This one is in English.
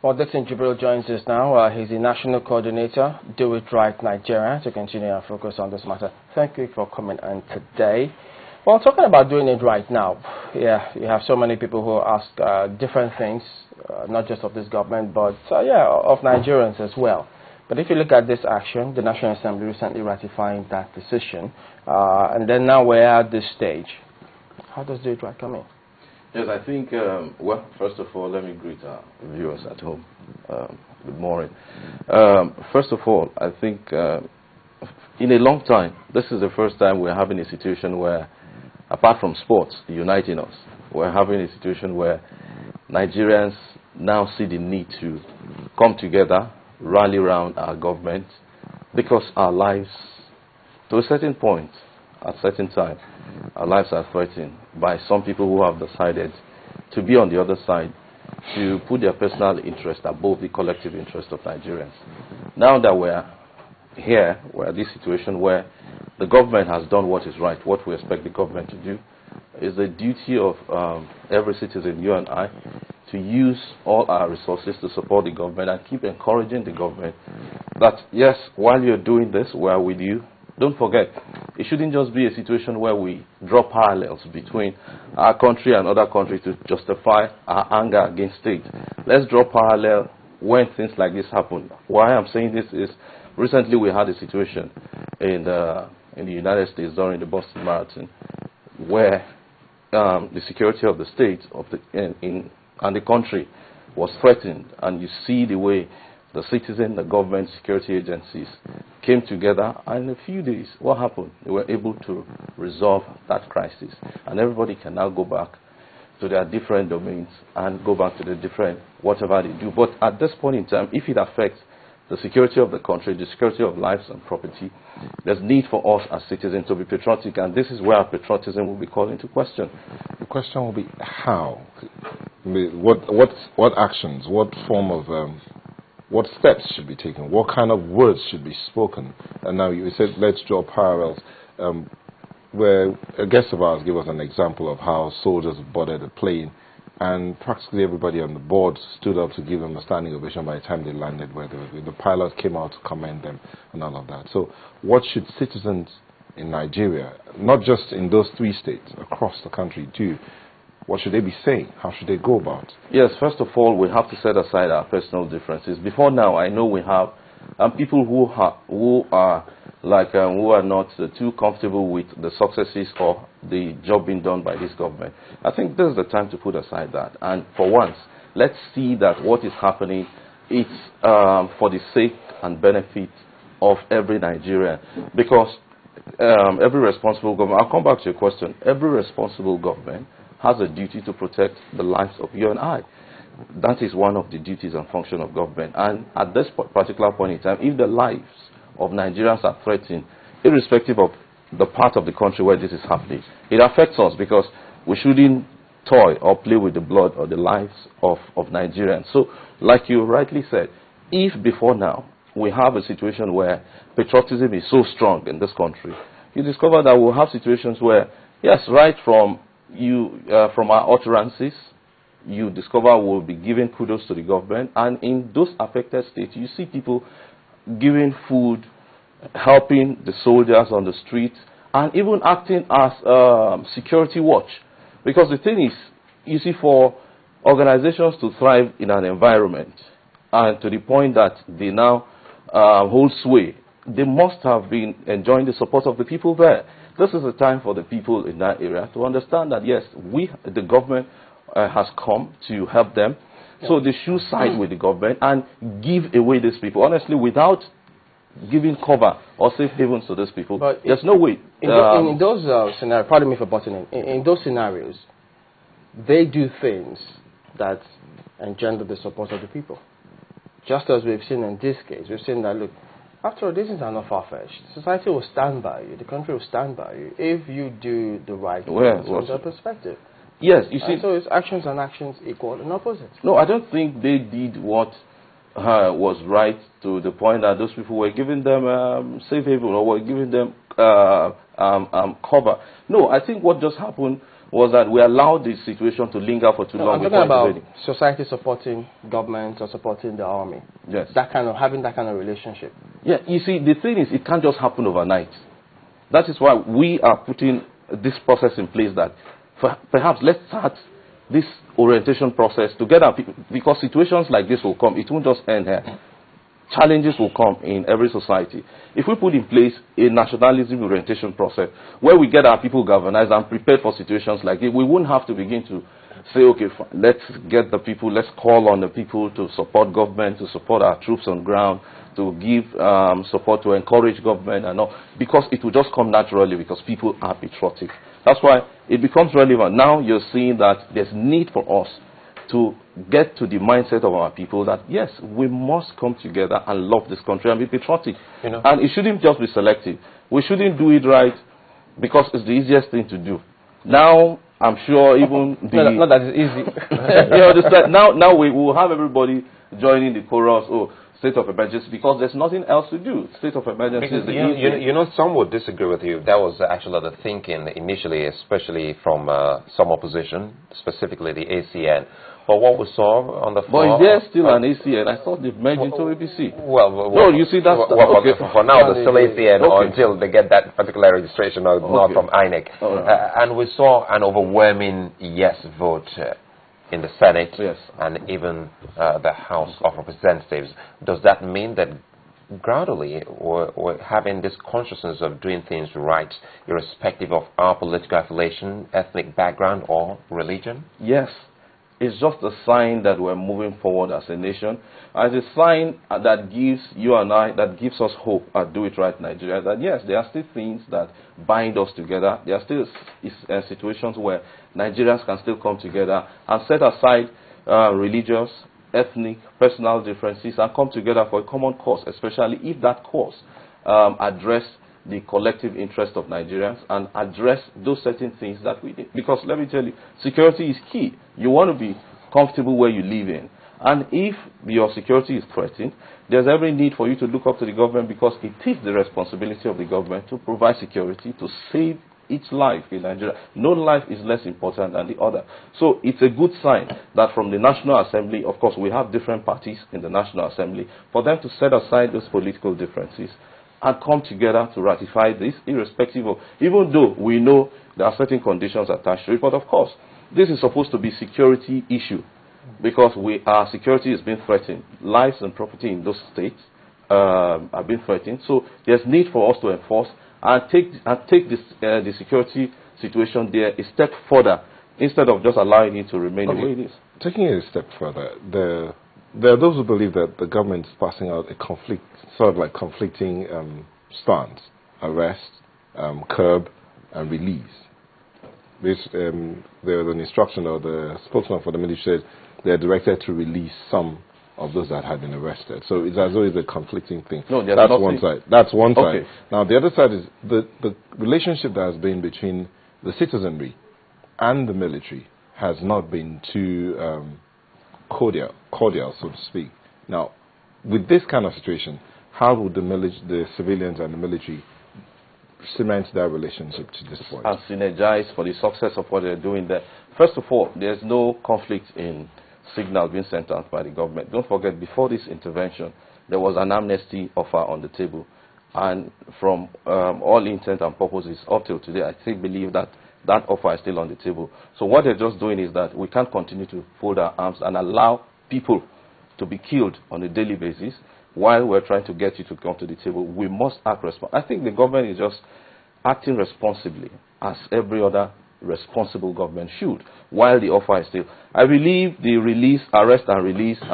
Well, Dixon Jubril joins us now. He's the National Coordinator, Do It Right Nigeria, to continue our focus on this matter. Thank you for coming on today. Well, talking about doing it right now, yeah, you have so many people who ask different things, not just of this government, but, of Nigerians as well. But if you look at this action, the National Assembly recently ratifying that decision, and then now we're at this stage. How does Do It Right come in? Yes, I think, well, first of all, let me greet our viewers at home. Good morning. First of all, I think in a long time, this is the first time we're having a situation where, apart from sports uniting us, we're having a situation where Nigerians now see the need to come together, rally around our government, because our lives, to a certain point, at a certain time, our lives are threatened by some people who have decided to be on the other side, to put their personal interest above the collective interest of Nigerians. Now that we're here, we're at this situation where the government has done what is right, what we expect the government to do. It's the duty of every citizen, you and I, to use all our resources to support the government and keep encouraging the government that, yes, while you're doing this, we're with you. Don't forget, it shouldn't just be a situation where we draw parallels between our country and other countries to justify our anger against state. Let's draw parallel when things like this happen. Why I'm saying this is, recently we had a situation in the United States during the Boston Marathon where the security of the state and the country was threatened, and you see the way the citizen, the government, security agencies came together, and in a few days, what happened? They were able to resolve that crisis, and everybody can now go back to their different domains and go back to the different whatever they do. But at this point in time, if it affects the security of the country, the security of lives and property, there's need for us as citizens to be patriotic, and this is where our patriotism will be called into question. The question will be how? What actions, what form of, what steps should be taken? What kind of words should be spoken? And now you said, let's draw parallels. Where a guest of ours gave us an example of how soldiers boarded a plane, and practically everybody on the board stood up to give them a standing ovation by the time they landed, where the pilots came out to commend them and all of that. So what should citizens in Nigeria, not just in those 3 states, across the country do? What should they be saying? How should they go about it? Yes, first of all, we have to set aside our personal differences. Before now, I know we have people who are not too comfortable with the successes or the job being done by this government. I think this is the time to put aside that. And for once, let's see that what is happening is for the sake and benefit of every Nigerian. Because every responsible government, I'll come back to your question, every responsible government has a duty to protect the lives of you and I. That is one of the duties and function of government. And at this particular point in time, if the lives of Nigerians are threatened, irrespective of the part of the country where this is happening, it affects us, because we shouldn't toy or play with the blood or the lives of Nigerians. So, like you rightly said, if before now we have a situation where patriotism is so strong in this country, you discover that we'll have situations where, yes, right from our utterances, you discover we'll be giving kudos to the government, and in those affected states, you see people giving food, helping the soldiers on the street, and even acting as security watch. Because the thing is, you see, for organizations to thrive in an environment, and to the point that they now hold sway, they must have been enjoying the support of the people there. This is the time for the people in that area to understand that, yes, the government has come to help them. Yeah. So they should side with the government and give away these people. Honestly, without giving cover or safe havens to these people, but there's no way. In those scenarios, pardon me for butting in those scenarios, they do things that engender the support of the people. Just as we've seen in this case, we've seen that, look, after all, this is not far-fetched. Society will stand by you. The country will stand by you if you do the right thing from their perspective. Yes, you see. So it's actions and actions equal and opposite. No, I don't think they did what was right, to the point that those people were giving them safe haven or were giving them cover. No, I think what just happened was that we allowed the situation to linger for too long. I'm talking about society supporting government or supporting the army. Yes. Having that kind of relationship. Yeah, you see, the thing is, it can't just happen overnight. That is why we are putting this process in place, that perhaps let's start this orientation process together, because situations like this will come. It won't just end here. Challenges will come in every society. If we put in place a nationalism orientation process where we get our people galvanized and prepared for situations like this, we won't have to begin to say, okay, fine, let's get the people, let's call on the people to support government, to support our troops on ground, to give support, to encourage government and all, because it will just come naturally because people are patriotic. That's why it becomes relevant. Now you're seeing that there's need for us to get to the mindset of our people that, yes, we must come together and love this country and be patriotic. You know? And it shouldn't just be selective. We shouldn't do it right because it's the easiest thing to do. Now, I'm sure even the... Not that it's easy. You understand? Now we will have everybody joining the chorus, state of emergency, because there's nothing else to do. State of emergency is the easy. You know, some would disagree with you. That was actually the thinking initially, especially from some opposition, specifically the ACN. But what we saw on the floor... But is there still an ACN? I thought they've merged into APC. Well, you see, that's... Okay. For now, there's still ACN until they get that particular registration or not from INEC. Right. And we saw an overwhelming yes vote in the Senate and even the House of Representatives. Does that mean that gradually we're having this consciousness of doing things right, irrespective of our political affiliation, ethnic background, or religion? Yes. It's just a sign that we're moving forward as a nation. As a sign that gives you and I, that gives us hope at Do It Right Nigeria, that yes, there are still things that bind us together. There are still situations where Nigerians can still come together and set aside religious, ethnic, personal differences and come together for a common cause, especially if that cause address the collective interest of Nigerians and address those certain things that we need. Because let me tell you, security is key. You want to be comfortable where you live in. And if your security is threatened, there's every need for you to look up to the government, because it is the responsibility of the government to provide security, to save each life in Nigeria. No life is less important than the other. So it's a good sign that from the National Assembly, of course we have different parties in the National Assembly, for them to set aside those political differences and come together to ratify this, irrespective of, even though we know there are certain conditions attached to it, but of course, this is supposed to be security issue, because our security is being threatened. Lives and property in those states are being threatened. So there's need for us to enforce and take this, the security situation there a step further, instead of just allowing it to remain the way it is. Taking it a step further, there are those who believe that the government is passing out a conflicting stance: arrest, curb, and release. There was an instruction, or the spokesman for the military said they are directed to release some of those that had been arrested. So it's as though it's a conflicting thing. No, that's one side. That's one side. Okay. Now the other side is the relationship that has been between the citizenry and the military has not been too cordial, so to speak. Now, with this kind of situation, how would the civilians and the military cement their relationship to this point? And synergize for the success of what they're doing there. First of all, there's no conflict in signal being sent out by the government. Don't forget, before this intervention, there was an amnesty offer on the table. And from all intent and purposes up till today, I still believe that that offer is still on the table. So what they're just doing is that we can't continue to fold our arms and allow people to be killed on a daily basis while we're trying to get you to come to the table. We must act responsibly. I think the government is just acting responsibly, as every other responsible government should, while the offer is still. I believe the arrest and release and